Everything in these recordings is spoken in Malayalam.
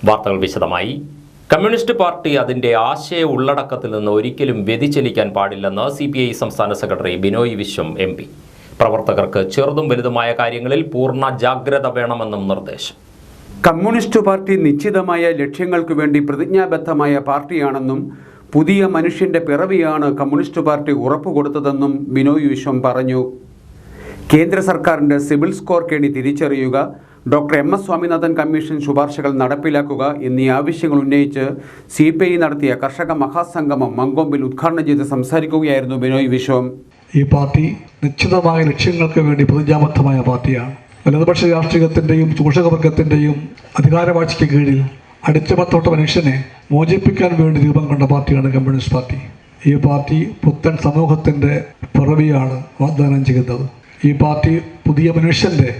വാർത്തകൾ വിശദമായി. കമ്മ്യൂണിസ്റ്റ് പാർട്ടി അതിന്റെ ആശയ ഉള്ളടക്കത്തിൽ നിന്ന് ഒരിക്കലും വ്യതിചലിക്കാൻ പാടില്ലെന്ന് CPI സംസ്ഥാന സെക്രട്ടറി ബിനോയ് വിശ്വം MP. പ്രവർത്തകർക്ക് ചെറുതും വലുതുമായ കാര്യങ്ങളിൽ പൂർണ്ണ ജാഗ്രത വേണമെന്നും നിർദ്ദേശം. കമ്മ്യൂണിസ്റ്റ് പാർട്ടി നിശ്ചിതമായ ലക്ഷ്യങ്ങൾക്ക് വേണ്ടി പ്രതിജ്ഞാബദ്ധമായ പാർട്ടിയാണെന്നും പുതിയ മനുഷ്യന്റെ പിറവിയാണ് കമ്മ്യൂണിസ്റ്റ് പാർട്ടി ഉറപ്പുകൊടുത്തതെന്നും ബിനോയ് വിശ്വം പറഞ്ഞു. കേന്ദ്ര സർക്കാരിന്റെ സിവിൽ സ്കോർ കെണി തിരിച്ചറിയുക, ഡോക്ടർ MS സ്വാമിനാഥൻ കമ്മീഷൻ ശുപാർശകൾ നടപ്പിലാക്കുക എന്നീ ആവശ്യങ്ങൾ ഉന്നയിച്ച് CPI നടത്തിയ കർഷക മഹാസംഗമം മങ്കോമ്പിൽ ഉദ്ഘാടനം ചെയ്ത് സംസാരിക്കുകയായിരുന്നു ബിനോയ് വിശ്വം. ഈ പാർട്ടി നിശ്ചിതമായ ലക്ഷ്യങ്ങൾക്ക് വേണ്ടി പ്രതിജ്ഞാബദ്ധമായ പാർട്ടിയാണ്. വലതുപക്ഷ രാഷ്ട്രീയത്തിൻ്റെയും ചൂഷകവർഗത്തിൻ്റെയും അധികാരവാഴ്ചയ്ക്ക് കീഴിൽ അടിച്ചമർത്തപ്പെട്ട മനുഷ്യനെ മോചിപ്പിക്കാൻ വേണ്ടി രൂപം കൊണ്ട പാർട്ടിയാണ് കമ്മ്യൂണിസ്റ്റ് പാർട്ടി. ഈ പാർട്ടി പുത്തൻ സമൂഹത്തിൻ്റെ പിറവിയാണ് വാഗ്ദാനം ചെയ്യുന്നത്. ഈ പാർട്ടി പുതിയ മനുഷ്യൻ്റെ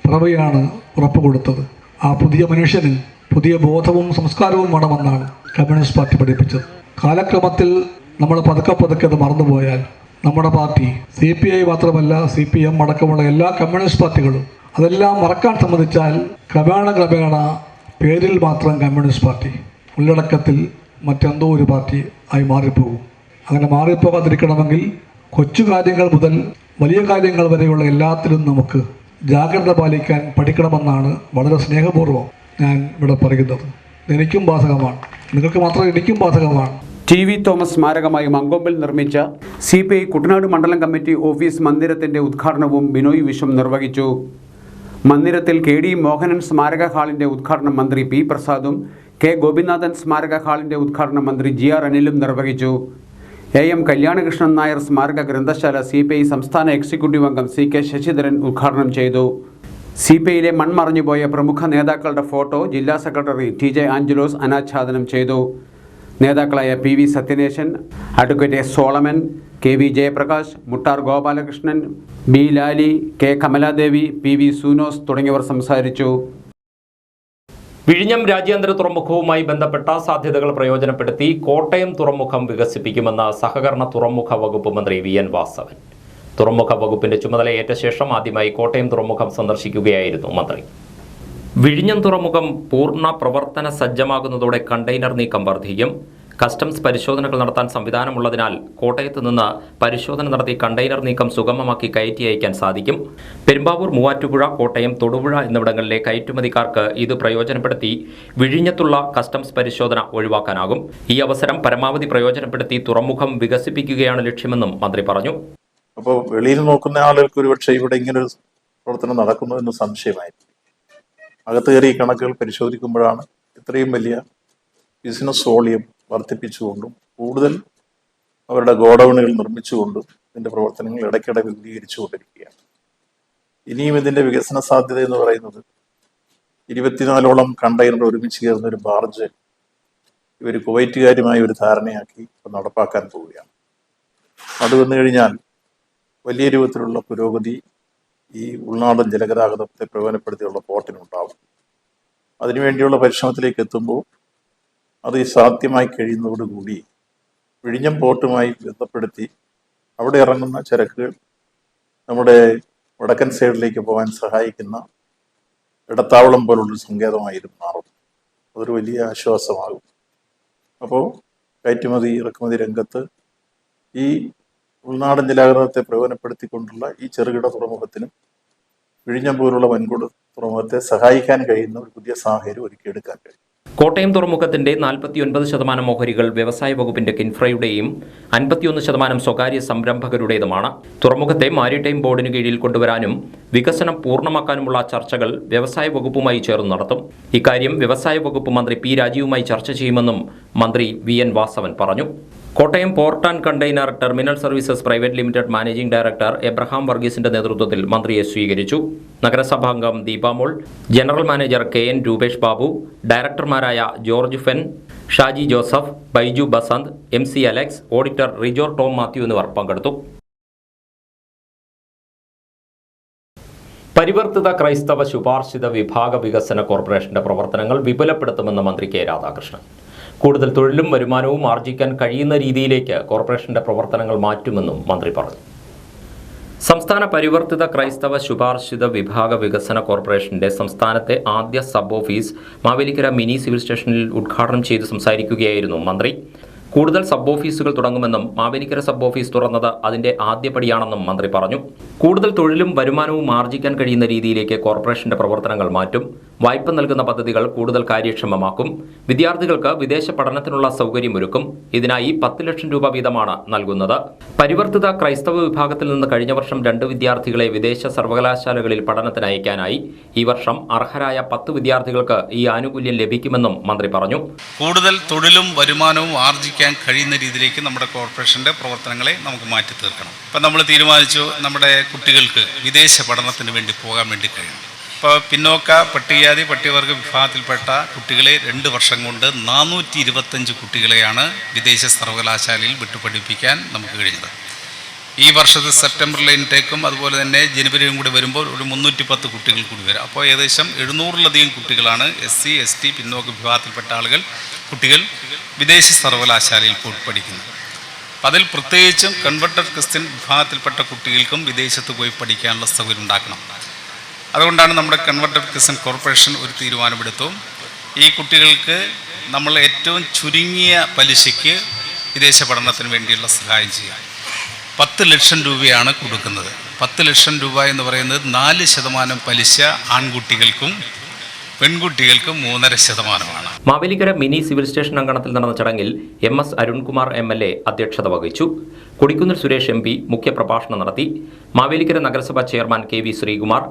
പിറവിയാണ് ഉറപ്പ് കൊടുത്തത്. ആ പുതിയ മനുഷ്യന് പുതിയ ബോധവും സംസ്കാരവും വേണമെന്നാണ് കമ്മ്യൂണിസ്റ്റ് പാർട്ടി പഠിപ്പിച്ചത്. കാലക്രമത്തിൽ നമ്മൾ പതുക്കെ അത് മറന്നുപോയാൽ നമ്മുടെ പാർട്ടി CPI മാത്രമല്ല CPM അടക്കമുള്ള എല്ലാ കമ്മ്യൂണിസ്റ്റ് പാർട്ടികളും അതെല്ലാം മറക്കാൻ സമ്മതിച്ചാൽ ക്രമേണ പേരിൽ മാത്രം കമ്മ്യൂണിസ്റ്റ് പാർട്ടി, ഉള്ളടക്കത്തിൽ മറ്റെന്തോ ഒരു പാർട്ടി ആയി മാറിപ്പോകും. അങ്ങനെ മാറിപ്പോകാതിരിക്കണമെങ്കിൽ കൊച്ചു കാര്യങ്ങൾ മുതൽ വലിയ കാര്യങ്ങൾ വരെയുള്ള എല്ലാത്തിലും നമുക്ക് ജാഗ്രത പാലിക്കാൻ പഠിക്കണമെന്നാണ് വളരെ സ്നേഹപൂർവ്വം ഞാൻ ഇവിടെ പറയുന്നത്. എനിക്കും ബാധകമാണ്, നിങ്ങൾക്ക് മാത്രം എനിക്കും ബാധകമാണ്. TV തോമസ് സ്മാരകമായി മങ്കോമ്പിൽ നിർമ്മിച്ച CPI കുട്ടനാട് മണ്ഡലം കമ്മിറ്റി ഓഫീസ് മന്ദിരത്തിന്റെ ഉദ്ഘാടനവും ബിനോയ് വിശ്വം നിർവഹിച്ചു. മന്ദിരത്തിൽ KD മോഹനൻ സ്മാരക ഹാളിന്റെ ഉദ്ഘാടനം മന്ത്രി P പ്രസാദും K ഗോപിനാഥൻ സ്മാരക ഹാളിന്റെ ഉദ്ഘാടനം മന്ത്രി GR അനിലും നിർവഹിച്ചു. AM കല്യാണകൃഷ്ണൻ നായർ സ്മാരക ഗ്രന്ഥശാല CPI സംസ്ഥാന എക്സിക്യൂട്ടീവ് അംഗം CK ശശിധരൻ ഉദ്ഘാടനം ചെയ്തു. CPIയിലെ മൺമറഞ്ഞുപോയ പ്രമുഖ നേതാക്കളുടെ ഫോട്ടോ ജില്ലാ സെക്രട്ടറി TJ ആഞ്ചലോസ് അനാച്ഛാദനം ചെയ്തു. നേതാക്കളായ PV Sathyaneshan, advocate S Solomon, KV Jayaprakash, Muttar Gopalakrishnan, B Lali, K Kamaladevi, PV സൂനോസ് തുടങ്ങിയവർ സംസാരിച്ചു. വിഴിഞ്ഞം രാജ്യാന്തര തുറമുഖവുമായി ബന്ധപ്പെട്ട സാധ്യതകൾ പ്രയോജനപ്പെടുത്തി കോട്ടയം തുറമുഖം വികസിപ്പിക്കുമെന്ന് സഹകരണ തുറമുഖ വകുപ്പ് മന്ത്രി VN വാസവൻ. തുറമുഖ വകുപ്പിന്റെ ചുമതലയേറ്റ ശേഷം ആദ്യമായി കോട്ടയം തുറമുഖം സന്ദർശിക്കുകയായിരുന്നു മന്ത്രി. വിഴിഞ്ഞം തുറമുഖം പൂർണ്ണ പ്രവർത്തന സജ്ജമാകുന്നതോടെ കണ്ടെയ്നർ നീക്കം വർദ്ധിക്കും. കസ്റ്റംസ് പരിശോധനകൾ നടത്താൻ സംവിധാനമുള്ളതിനാൽ കോട്ടയത്ത് നിന്ന് പരിശോധന നടത്തി കണ്ടെയ്നർ നീക്കം സുഗമമാക്കി കയറ്റി അയക്കാൻ സാധിക്കും. പെരുമ്പാവൂർ, മൂവാറ്റുപുഴ, കോട്ടയം, തൊടുപുഴ എന്നിവിടങ്ങളിലെ കയറ്റുമതിക്കാർക്ക് ഇത് പ്രയോജനപ്പെടുത്തി വിഴിഞ്ഞത്തുള്ള കസ്റ്റംസ് പരിശോധന ഒഴിവാക്കാനാകും. ഈ അവസരം പരമാവധി പ്രയോജനപ്പെടുത്തി തുറമുഖം വികസിപ്പിക്കുകയാണ് ലക്ഷ്യമെന്നും മന്ത്രി പറഞ്ഞു. അപ്പോൾ വെളിയിൽ നോക്കുന്ന ആളുകൾക്ക് ഒരുപക്ഷെ ഇവിടെ ഇങ്ങനൊരു പ്രവർത്തനം നടക്കുന്നു എന്ന് സംശയമായിരിക്കും. അകത്ത് കയറി ഈ കണക്കുകൾ പരിശോധിക്കുമ്പോഴാണ് ഇത്രയും വലിയ ബിസിനസ് വോളിയം വർദ്ധിപ്പിച്ചുകൊണ്ടും കൂടുതൽ അവരുടെ ഗോഡൌണുകൾ നിർമ്മിച്ചുകൊണ്ടും ഇതിൻ്റെ പ്രവർത്തനങ്ങൾ ഇടയ്ക്കിടെ വിപുലീകരിച്ചുകൊണ്ടിരിക്കുകയാണ്. ഇനിയും ഇതിൻ്റെ വികസന സാധ്യത എന്ന് പറയുന്നത് 24ഓളം കണ്ടെയ്നർ ഒരുമിച്ച് ചേർന്ന ഒരു ബാർജ് ഇവർ കുവൈറ്റുകാരുമായി ഒരു ധാരണയാക്കി നടപ്പാക്കാൻ പോവുകയാണ്. അത് വന്നു കഴിഞ്ഞാൽ വലിയ രൂപത്തിലുള്ള പുരോഗതി ഈ ഉൾനാടൻ ജലഗതാഗതത്തെ പ്രയോജനപ്പെടുത്തിയുള്ള പോർട്ടിനുണ്ടാവും. അതിനുവേണ്ടിയുള്ള പരിശ്രമത്തിലേക്ക് എത്തുമ്പോൾ അത് സാധ്യമായി കഴിയുന്നതോടുകൂടി വിഴിഞ്ഞം പോർട്ടുമായി ബന്ധപ്പെടുത്തി അവിടെ ഇറങ്ങുന്ന ചരക്കുകൾ നമ്മുടെ വടക്കൻ സൈഡിലേക്ക് പോകാൻ സഹായിക്കുന്ന ഇടത്താവളം പോലുള്ളൊരു സങ്കേതമായിരുന്നു മാറും. അതൊരു വലിയ ആശ്വാസമാകും. അപ്പോൾ കയറ്റുമതി ഇറക്കുമതി രംഗത്ത് ഈ ഉൾനാടൻ ജലഗതാഗതത്തെ പ്രയോജനപ്പെടുത്തിക്കൊണ്ടുള്ള ഈ ചെറുകിട തുറമുഖത്തിനും വിഴിഞ്ഞം പോലുള്ള വൻകിട തുറമുഖത്തെ സഹായിക്കാൻ കഴിയുന്ന ഒരു പുതിയ സാഹചര്യം ഒരുക്കിയെടുക്കാൻ കഴിയും. കോട്ടയം തുറമുഖത്തിന്റെ 49% ഓഹരികൾ വ്യവസായ വകുപ്പിന്റെ കിൻഫ്രയുടെയും 51% സ്വകാര്യ സംരംഭകരുടേതുമാണ്. തുറമുഖത്തെ മാരിടൈം ബോർഡിന് കീഴിൽ കൊണ്ടുവരാനും വികസനം പൂർണ്ണമാക്കാനുമുള്ള ചർച്ചകൾ വ്യവസായ വകുപ്പുമായി ചേർന്ന് നടത്തും. ഇക്കാര്യം വ്യവസായ വകുപ്പ് മന്ത്രി P രാജീവുമായി ചർച്ച ചെയ്യുമെന്നും മന്ത്രി VN വാസവൻ പറഞ്ഞു. Kottayam port and container terminal services private limited managing director Abraham വർഗീസിന്റെ നേതൃത്വത്തിൽ മന്ത്രിയെ സ്വീകരിച്ചു. നഗരസഭാംഗം Deepamol, general manager KN Rupesh Babu, ഡയറക്ടർമാരായ ജോർജ് ഫെൻ, ഷാജി ജോസഫ്, ബൈജു ബസന്ത്, MC അലക്സ്, ഓഡിറ്റർ റിജോർ ടോം മാത്യു എന്നിവർ പങ്കെടുത്തു. പരിവർത്തിത ക്രൈസ്തവ ശുപാർശിത വിഭാഗ വികസന കോർപ്പറേഷന്റെ പ്രവർത്തനങ്ങൾ വിപുലപ്പെടുത്തുമെന്ന് മന്ത്രി K രാധാകൃഷ്ണൻ. കൂടുതൽ തൊഴിലും വരുമാനവും ആർജിക്കാൻ കഴിയുന്ന രീതിയിലേക്ക് കോർപ്പറേഷന്റെ പ്രവർത്തനങ്ങൾ മാറ്റുമെന്നും മന്ത്രി പറഞ്ഞു. സംസ്ഥാന പരിവർത്തിത ക്രൈസ്തവ ശുപാർശിത വിഭാഗ വികസന കോർപ്പറേഷന്റെ സംസ്ഥാനത്തെ ആദ്യ sub office Mavelikkara mini civil സ്റ്റേഷനിൽ ഉദ്ഘാടനം ചെയ്ത് സംസാരിക്കുകയായിരുന്നു മന്ത്രി. കൂടുതൽ സബ് ഓഫീസുകൾ തുടങ്ങുമെന്നും മാവേലിക്കര സബ് ഓഫീസ് തുറന്നത് അതിന്റെ ആദ്യപടിയാണെന്നും മന്ത്രി പറഞ്ഞു. കൂടുതൽ തൊഴിലും വരുമാനവും ആർജിക്കാൻ കഴിയുന്ന രീതിയിലേക്ക് കോർപ്പറേഷന്റെ പ്രവർത്തനങ്ങൾ മാറ്റും. വായ്പ നൽകുന്ന പദ്ധതികൾ കൂടുതൽ കാര്യക്ഷമമാക്കും. വിദ്യാർത്ഥികൾക്ക് വിദേശ പഠനത്തിനുള്ള സൗകര്യമൊരുക്കും. ഇതിനായി 10 ലക്ഷം രൂപ വീതമാണ് നൽകുന്നത്. പരിവർത്തിത ക്രൈസ്തവ വിഭാഗത്തിൽ നിന്ന് കഴിഞ്ഞ വർഷം 2 വിദ്യാർത്ഥികളെ വിദേശ സർവകലാശാലകളിൽ പഠനത്തിന് അയക്കാനായി. ഈ വർഷം അർഹരായ 10 വിദ്യാർത്ഥികൾക്ക് ഈ ആനുകൂല്യം ലഭിക്കുമെന്നും മന്ത്രി പറഞ്ഞു. കൂടുതൽ തൊഴിലും വരുമാനവും ആർജിക്കാൻ കഴിയുന്ന രീതിയിലേക്ക് നമ്മുടെ കോർപ്പറേഷന്റെ പ്രവർത്തനങ്ങളെ നമുക്ക് മാറ്റി തീർക്കണം. ഇപ്പം നമ്മൾ തീരുമാനിച്ചു നമ്മുടെ കുട്ടികൾക്ക് വിദേശ പഠനത്തിന് വേണ്ടി പോകാൻ വേണ്ടി കഴിയും. ഇപ്പോൾ പിന്നോക്ക പട്ടികജാതി പട്ടികവർഗ വിഭാഗത്തിൽപ്പെട്ട കുട്ടികളെ 2 വർഷം കൊണ്ട് 425 കുട്ടികളെയാണ് വിദേശ സർവകലാശാലയിൽ വിട്ടുപഠിപ്പിക്കാൻ നമുക്ക് കഴിഞ്ഞത്. ഈ വർഷത്തെ സെപ്റ്റംബറിലെ ഇൻടേക്കും അതുപോലെ തന്നെ ജനുവരിയും കൂടി വരുമ്പോൾ ഒരു 310 കുട്ടികൾ കൂടി വരും. അപ്പോൾ ഏകദേശം 700-ലധികം കുട്ടികളാണ് SC ST പിന്നോക്ക വിഭാഗത്തിൽപ്പെട്ട കുട്ടികൾ വിദേശ സർവകലാശാലയിൽ പോയി പഠിക്കുന്നത്. അപ്പം അതിൽ പ്രത്യേകിച്ചും കൺവെർട്ടഡ് ക്രിസ്ത്യൻ വിഭാഗത്തിൽപ്പെട്ട കുട്ടികൾക്കും വിദേശത്ത് പോയി പഠിക്കാനുള്ള സൗകര്യം ഉണ്ടാക്കണം. അതുകൊണ്ടാണ് നമ്മുടെ കൺവെർട്ടഡ് ക്രിസ്ത്യൻ കോർപ്പറേഷൻ ഒരു തീരുമാനമെടുത്തു. ഈ കുട്ടികൾക്ക് നമ്മൾ ഏറ്റവും ചുരുങ്ങിയ പലിശയ്ക്ക് വിദേശ പഠനത്തിന് വേണ്ടിയുള്ള സഹായം ചെയ്യുക. 10 ലക്ഷം രൂപയാണ് കൊടുക്കുന്നത്. 10 ലക്ഷം രൂപ എന്ന് പറയുന്നത് 4% പലിശ ആൺകുട്ടികൾക്കും പെൺകുട്ടികൾക്കും 3.5%. മാവേലിക്കര മിനി സിവിൽ സ്റ്റേഷൻ അങ്കണത്തിൽ നടന്ന ചടങ്ങിൽ MS അരുൺകുമാർ MLA അധ്യക്ഷത വഹിച്ചു. കൊടിക്കുന്നിൽ സുരേഷ് MP മുഖ്യപ്രഭാഷണം നടത്തി. മാവേലിക്കര നഗരസഭാ chairman KV Sreekumar,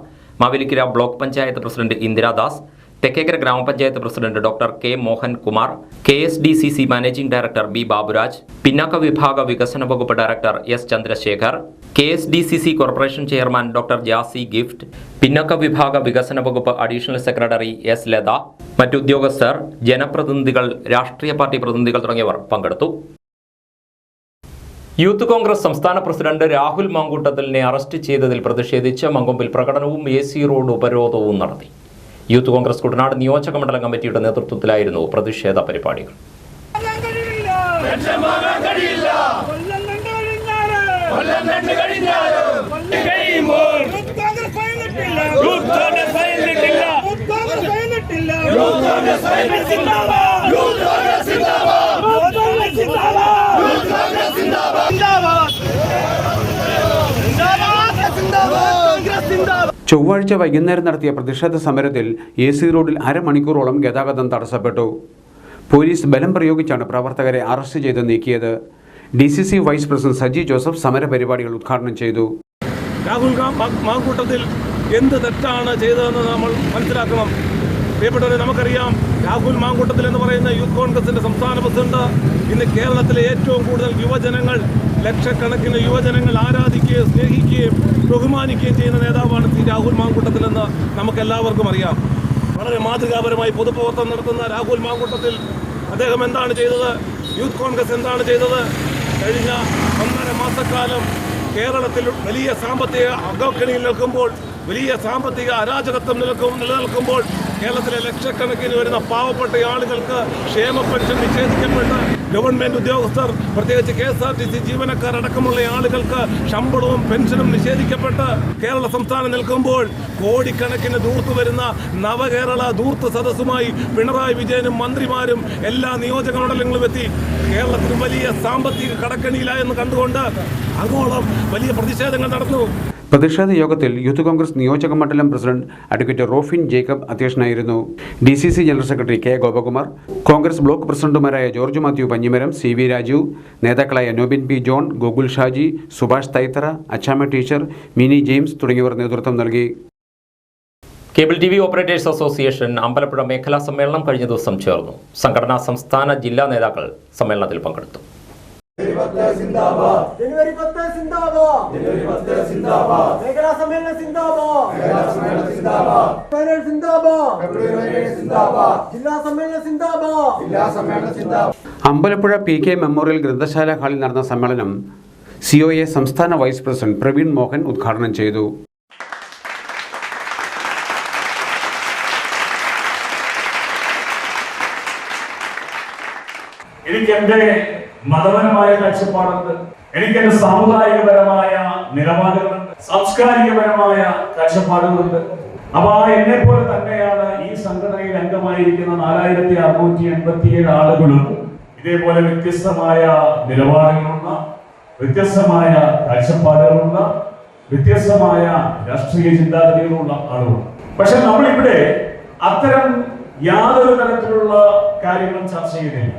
Mavelikara block panchayat president Indiradas, Thekkekara ഗ്രാമപഞ്ചായത്ത് president doctor K Mohankumar, KSDCC managing director B Baburaj, പിന്നാക്ക വിഭാഗ വികസന വകുപ്പ് director S Chandrasekhar, KSDCC corporation chairman doctor Jassie Gift, പിന്നാക്ക വിഭാഗ വികസന വകുപ്പ് അഡീഷണൽ സെക്രട്ടറി S ലത, മറ്റുദ്യോഗസ്ഥർ, ജനപ്രതിനിധികൾ, രാഷ്ട്രീയ പാർട്ടി പ്രതിനിധികൾ തുടങ്ങിയവർ പങ്കെടുത്തു. യൂത്ത് കോൺഗ്രസ് സംസ്ഥാന പ്രസിഡന്റ് രാഹുൽ മാങ്കൂട്ടത്തിലിനെ അറസ്റ്റ് ചെയ്തതിൽ പ്രതിഷേധിച്ച് മങ്കൊമ്പിൽ പ്രകടനവും AC റോഡ് ഉപരോധവും നടത്തി. യൂത്ത് കോൺഗ്രസ് കുട്ടനാട് നിയോജക മണ്ഡലം കമ്മിറ്റിയുടെ നേതൃത്വത്തിലായിരുന്നു പ്രതിഷേധ പരിപാടികൾ. ചൊവ്വാഴ്ച വൈകുന്നേരം നടത്തിയ പ്രതിഷേധ സമരത്തിൽ AC റോഡിൽ അരമണിക്കൂറോളം ഗതാഗതം തടസ്സപ്പെട്ടു. പോലീസ് ബലം പ്രയോഗിച്ചാണ് പ്രവർത്തകരെ അറസ്റ്റ് ചെയ്ത് നീക്കിയത്. DCC vice president Saji Joseph സമരപരിപാടികൾ ഉദ്ഘാടനം ചെയ്തു. രാഹുൽ മാങ്കൂട്ടത്തിൽ എന്ത് തെറ്റാണ് ചെയ്തതെന്ന് നമ്മൾ മനസ്സിലാക്കണം. പ്രിയപ്പെട്ടവരെ, നമുക്കറിയാം രാഹുൽ മാങ്കൂട്ടത്തിൽ എന്ന് പറയുന്ന യൂത്ത് കോൺഗ്രസിന്റെ സംസ്ഥാന പ്രസിഡന്റ് ഇന്ന് കേരളത്തിലെ ഏറ്റവും കൂടുതൽ യുവജനങ്ങൾ, ലക്ഷക്കണക്കിന് യുവജനങ്ങൾ ആരാധിക്കുകയും സ്നേഹിക്കുകയും ബഹുമാനിക്കുകയും ചെയ്യുന്ന നേതാവാണ് രാഹുൽ മാങ്കൂട്ടത്തിൽ എന്ന് നമുക്കെല്ലാവർക്കും അറിയാം. വളരെ മാതൃകാപരമായി പൊതുപ്രവർത്തനം നടത്തുന്ന രാഹുൽ മാങ്കൂട്ടത്തിൽ അദ്ദേഹം എന്താണ് ചെയ്തത്? യൂത്ത് കോൺഗ്രസ് എന്താണ് ചെയ്തത്? കഴിഞ്ഞ 1.5 മാസക്കാലം കേരളത്തിൽ വലിയ സാമ്പത്തിക അകക്കണിയിൽ നിൽക്കുമ്പോൾ, വലിയ സാമ്പത്തിക അരാജകത്വം നിലനിൽക്കുമ്പോൾ കേരളത്തിലെ ലക്ഷക്കണക്കിന് വരുന്ന പാവപ്പെട്ട ആളുകൾക്ക് ക്ഷേമ പെൻഷൻ നിഷേധിക്കപ്പെട്ട്, ഗവൺമെന്റ് ഉദ്യോഗസ്ഥർ പ്രത്യേകിച്ച് KSRTC ജീവനക്കാർ അടക്കമുള്ള ആളുകൾക്ക് ശമ്പളവും പെൻഷനും നിഷേധിക്കപ്പെട്ട് കേരള സംസ്ഥാനം നിൽക്കുമ്പോൾ കോടിക്കണക്കിന് ദൂർത്ത് വരുന്ന നവകേരള ദൂർത്ത് സദസ്സുമായി പിണറായി വിജയനും മന്ത്രിമാരും എല്ലാ നിയോജക മണ്ഡലങ്ങളും എത്തി കേരളത്തിന് വലിയ സാമ്പത്തിക കടക്കണിയിലായെന്ന് കണ്ടുകൊണ്ട് അങ്ങോളം വലിയ പ്രതിഷേധങ്ങൾ നടന്നു. പ്രതിഷേധ യോഗത്തിൽ യൂത്ത് കോൺഗ്രസ് നിയോജക മണ്ഡലം പ്രസിഡന്റ് അഡ്വക്കേറ്റ് റോഫിൻ ജേക്കബ് അധ്യക്ഷനായിരുന്നു. DCC general secretary K Gopakumar, Congress block പ്രസിഡന്റുമാരായ ജോർജ് മാത്യു പഞ്ഞിമരം, CV രാജു, നേതാക്കളായ നോബിൻ P ജോൺ, ഗോകുൽ ഷാജി, സുഭാഷ് തൈത്തറ, അച്ചാമ്മ ടീച്ചർ, മിനി ജെയിംസ് തുടങ്ങിയവർ നേതൃത്വം നൽകി. Cable TV operators association Ambalapuzha മേഖലാ സമ്മേളനം കഴിഞ്ഞ ദിവസം ചേർന്നു. സംഘടനാ സംസ്ഥാന ജില്ലാ നേതാക്കൾ സമ്മേളനത്തിൽ പങ്കെടുത്തു. ജനുവരി 10 സിന്ദാബാദ്, മേഖലാ സമ്മേളനം സിന്ദാബാദ്, ഫെബ്രുവരി സിന്ദാബാദ്, ജില്ലാ സമ്മേളനം സിന്ദാബാദ്. അമ്പലപ്പുഴ PK മെമ്മോറിയൽ ഗ്രന്ഥശാല ഹാളിൽ നടന്ന സമ്മേളനം COA സംസ്ഥാന വൈസ് പ്രസിഡന്റ് പ്രവീൺ മോഹൻ ഉദ്ഘാടനം ചെയ്തു. എനിക്ക് എന്റെ മതപരമായ കാഴ്ചപ്പാടുണ്ട്, എനിക്ക് എന്റെ സാമുദായികപരമായ നിലപാടുകളുണ്ട്. സാംസ്കാരികപരമായ കാഴ്ചപ്പാടുകളുണ്ട്. അപ്പൊ എന്നെ പോലെ തന്നെയാണ് ഈ സംഘടനയിൽ അംഗമായിരിക്കുന്ന 4687 ആളുകളും ഇതേപോലെ വ്യത്യസ്തമായ നിലപാടുകളുള്ള, വ്യത്യസ്തമായ കാഴ്ചപ്പാടുകളുള്ള, വ്യത്യസ്തമായ രാഷ്ട്രീയ ചിന്താഗതികളുള്ള ആളുകൾ. പക്ഷെ നമ്മളിവിടെ അത്തരം യാതൊരു തരത്തിലുള്ള കാര്യങ്ങളും ചർച്ച ചെയ്യുന്നില്ല.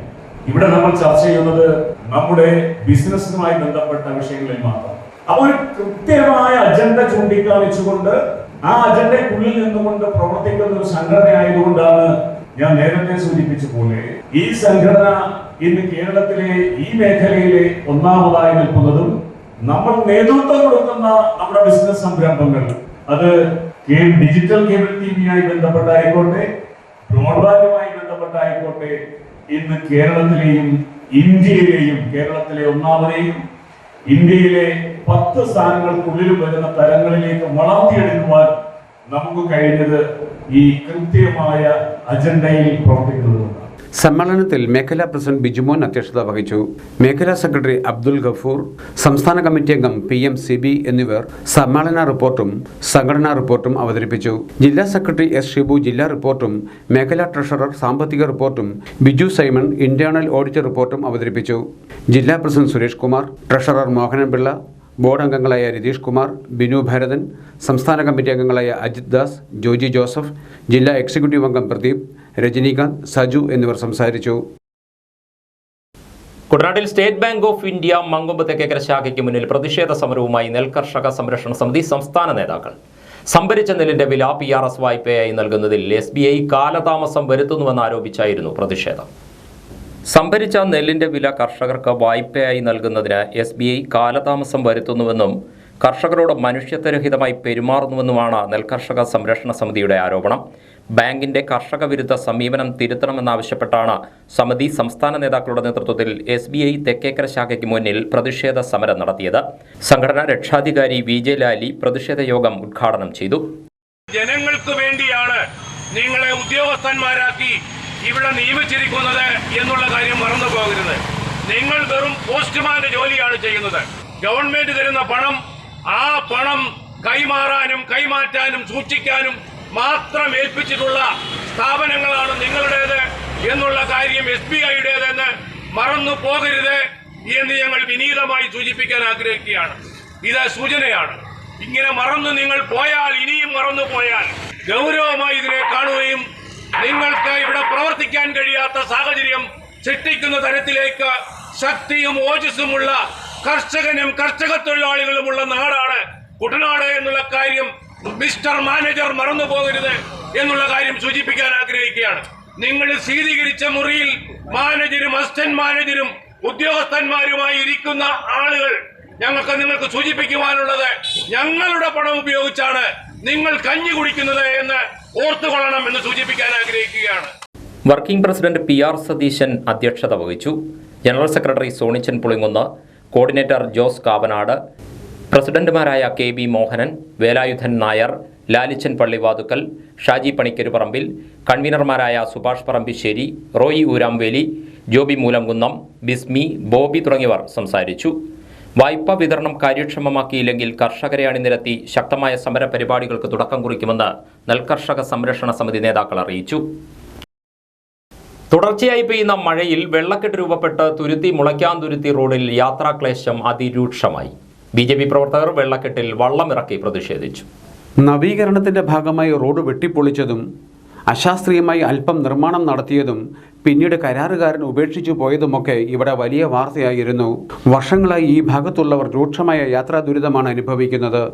ഇവിടെ നമ്മൾ ചർച്ച ചെയ്യുന്നത് നമ്മുടെ ബിസിനസ്സുമായി ബന്ധപ്പെട്ട വിഷയങ്ങളിൽ മാത്രം. അപ്പോൾ ഒരു കൃത്യമായ അജണ്ട ചൂണ്ടിക്കാണിച്ചുകൊണ്ട് ആ അജണ്ടയ്ക്കുള്ളിൽ നിന്നുകൊണ്ട് പ്രവർത്തിക്കുന്ന ഒരു സംഘടന ആയതുകൊണ്ടാണ് ഞാൻ നേരത്തെ സൂചിപ്പിച്ച പോലെ ഈ സംഘടന ഇന്ന് കേരളത്തിലെ ഈ മേഖലയിലെ ഒന്നാമതായി നിൽക്കുന്നതും നമ്മൾ നേതൃത്വം കൊടുക്കുന്ന നമ്മുടെ ബിസിനസ് സംരംഭങ്ങൾ, അത് ഡിജിറ്റൽ കേബിൾ ടിവിയുമായി ബന്ധപ്പെട്ടായിക്കോട്ടെ, ബ്രോഡ്ബാൻഡുമായി ബന്ധപ്പെട്ടായിക്കോട്ടെ, ഇന്ന് കേരളത്തിലെയും ഇന്ത്യയിലെയും, കേരളത്തിലെ ഒന്നാമതെയും ഇന്ത്യയിലെ 10 സ്ഥാനങ്ങൾക്കുള്ളിലും വരുന്ന തലങ്ങളിലേക്ക് വളർത്തിയെടുക്കുവാൻ നമുക്ക് കഴിഞ്ഞത് ഈ കൃത്യമായ അജണ്ടയിൽ പ്രവർത്തിക്കുന്നതുകൊണ്ടാണ്. സമ്മേളനത്തിൽ മേഖലാ പ്രസിഡന്റ് ബിജുമോൻ അധ്യക്ഷത വഹിച്ചു. മേഖലാ സെക്രട്ടറി അബ്ദുൽ ഗഫൂർ, സംസ്ഥാന കമ്മിറ്റി അംഗം PM സിബി എന്നിവർ സമ്മേളന റിപ്പോർട്ടും സംഘടനാ റിപ്പോർട്ടും അവതരിപ്പിച്ചു. ജില്ലാ സെക്രട്ടറി S ഷിബു ജില്ലാ റിപ്പോർട്ടും മേഖലാ ട്രഷറർ സാമ്പത്തിക റിപ്പോർട്ടും ബിജു സൈമൺ ഇന്റേണൽ ഓഡിറ്റ് റിപ്പോർട്ടും അവതരിപ്പിച്ചു. ജില്ലാ president Suresh Kumar, treasurer Mohanan Pillai, board അംഗങ്ങളായ രതീഷ് കുമാർ, ബിനു ഭരതൻ, സംസ്ഥാന കമ്മിറ്റി അംഗങ്ങളായ അജിത് ദാസ്, ജോജി ജോസഫ്, ജില്ലാ എക്സിക്യൂട്ടീവ് അംഗം പ്രദീപ്, രജനീകാന്ത്, സജു എന്നിവർ സംസാരിച്ചു. കുട്ടനാട്ടിൽ state bank of India Mankombu Thekkekara ശാഖയ്ക്ക് മുന്നിൽ പ്രതിഷേധ സമരവുമായി നെൽകർഷക സംരക്ഷണ സമിതി സംസ്ഥാന നേതാക്കൾ. സംഭരിച്ച നെല്ലിന്റെ വില PRS വായ്പയായി നൽകുന്നതിൽ SBI കാലതാമസം വരുത്തുന്നുവെന്നാരോപിച്ചായിരുന്നു പ്രതിഷേധം. സംഭരിച്ച നെല്ലിന്റെ വില കർഷകർക്ക് വായ്പയായി നൽകുന്നതിന് SBI കാലതാമസം വരുത്തുന്നുവെന്നും കർഷകരോട് മനുഷ്യത്വരഹിതമായി പെരുമാറുന്നുവെന്നുമാണ് നെൽകർഷക സംരക്ഷണ സമിതിയുടെ ആരോപണം. ബാങ്കിന്റെ കർഷക വിരുദ്ധ സമീപനം തിരുത്തണമെന്നാവശ്യപ്പെട്ടാണ് സമിതി സംസ്ഥാന നേതാക്കളുടെ നേതൃത്വത്തിൽ SBI തെക്കേക്കര ശാഖയ്ക്ക് മുന്നിൽ പ്രതിഷേധ സമരം നടത്തിയത്. സംഘടനാ രക്ഷാധികാരി VJ ലാലി പ്രതിഷേധ യോഗം ഉദ്ഘാടനം ചെയ്തു. ജനങ്ങൾക്ക് വേണ്ടിയാണ് നിങ്ങളെ ഉദ്യോഗസ്ഥന്മാരാക്കി ഇവിടെ നിയമിച്ചിരിക്കുന്നത് എന്നുള്ള കാര്യം മറന്നു പോകരുത്. നിങ്ങൾ വെറും പോസ്റ്റ്മാന്റെ ജോലിയാണ് ചെയ്യുന്നത്. ഗവൺമെന്റ് തരുന്ന പണം, ആ പണം കൈമാറാനും കൈമാറ്റാനും സൂക്ഷിക്കാനും മാത്രം ഏൽപ്പിച്ചിട്ടുള്ള സ്ഥാപനങ്ങളാണ് നിങ്ങളുടേത് എന്നുള്ള കാര്യം SBIയുടേതെന്ന് മറന്നു പോകരുത് എന്ന് ഞങ്ങൾ വിനീതമായി സൂചിപ്പിക്കാൻ ആഗ്രഹിക്കുകയാണ്. ഇത് സൂചനയാണ്. ഇങ്ങനെ മറന്നു നിങ്ങൾ പോയാൽ, ഇനിയും മറന്നു പോയാൽ ഗൗരവമായി ഇതിനെ കാണുകയും നിങ്ങൾക്ക് ഇവിടെ പ്രവർത്തിക്കാൻ കഴിയാത്ത സാഹചര്യം സൃഷ്ടിക്കുന്ന തരത്തിലേക്ക് ശക്തിയും ഓജസ്സുമുള്ള കർഷകനും കർഷക തൊഴിലാളികളുമുള്ള നാടാണ് കുട്ടനാട് എന്നുള്ള കാര്യം മിസ്റ്റർ മാനേജർ മറന്നു പോകരുത് എന്നുള്ള കാര്യം സൂചിപ്പിക്കാൻ ആഗ്രഹിക്കുകയാണ്. നിങ്ങൾ ശീതീകരിച്ച മുറിയിൽ മാനേജരും അസിസ്റ്റന്റ് മാനേജരും ഉദ്യോഗസ്ഥന്മാരുമായി ഇരിക്കുന്ന ആളുകൾ, നിങ്ങൾക്ക് സൂചിപ്പിക്കുവാനുള്ളത്, ഞങ്ങളുടെ പണം ഉപയോഗിച്ചാണ് നിങ്ങൾ കഞ്ഞി കുടിക്കുന്നത് എന്ന് ഓർത്തുകൊള്ളണം എന്ന് സൂചിപ്പിക്കാൻ ആഗ്രഹിക്കുകയാണ്. വർക്കിംഗ് പ്രസിഡന്റ് PR സതീശൻ അധ്യക്ഷത വഹിച്ചു. General secretary Sonichan Pulinkunnu, coordinator Jose Kavanad, പ്രസിഡന്റുമാരായ KB മോഹനൻ, വേലായുധൻ നായർ, ലാലിച്ചൻ പള്ളിവാതുക്കൽ, ഷാജി പണിക്കരുപറമ്പിൽ, കൺവീനർമാരായ സുഭാഷ് പറമ്പിശ്ശേരി, റോയി ഊരാംവേലി, ജോബി മൂലംകുന്നം, ബിസ്മി, ബോബി തുടങ്ങിയവർ സംസാരിച്ചു. വായ്പാ വിതരണം കാര്യക്ഷമമാക്കിയില്ലെങ്കിൽ കർഷകരെ അണിനിരത്തി ശക്തമായ സമര പരിപാടികൾക്ക് തുടക്കം കുറിക്കുമെന്ന് നെൽകർഷക സംരക്ഷണ സമിതി നേതാക്കൾ അറിയിച്ചു. തുടർച്ചയായി പെയ്യുന്ന മഴയിൽ വെള്ളക്കെട്ട് രൂപപ്പെട്ട് തുരുത്തി മുളയ്ക്കാന്തുരുത്തി റോഡിൽ യാത്രാക്ലേശം അതിരൂക്ഷമായി. BJP പ്രവർത്തകർ വെള്ളക്കെട്ടിൽ വള്ളമിറക്കി പ്രതിഷേധിച്ചു. നവീകരണത്തിന്റെ ഭാഗമായി റോഡ് വെട്ടിപ്പൊളിച്ചതും അശാസ്ത്രീയമായി അല്പം നിർമ്മാണം നടത്തിയതും പിന്നീട് കരാറുകാരൻ ഉപേക്ഷിച്ചു പോയതുമൊക്കെ ഇവിടെ വലിയ വാർത്തയായിരുന്നു. വർഷങ്ങളായി ഈ ഭാഗത്തുള്ളവർ രൂക്ഷമായ യാത്രാ ദുരിതമാണ് അനുഭവിക്കുന്നത്.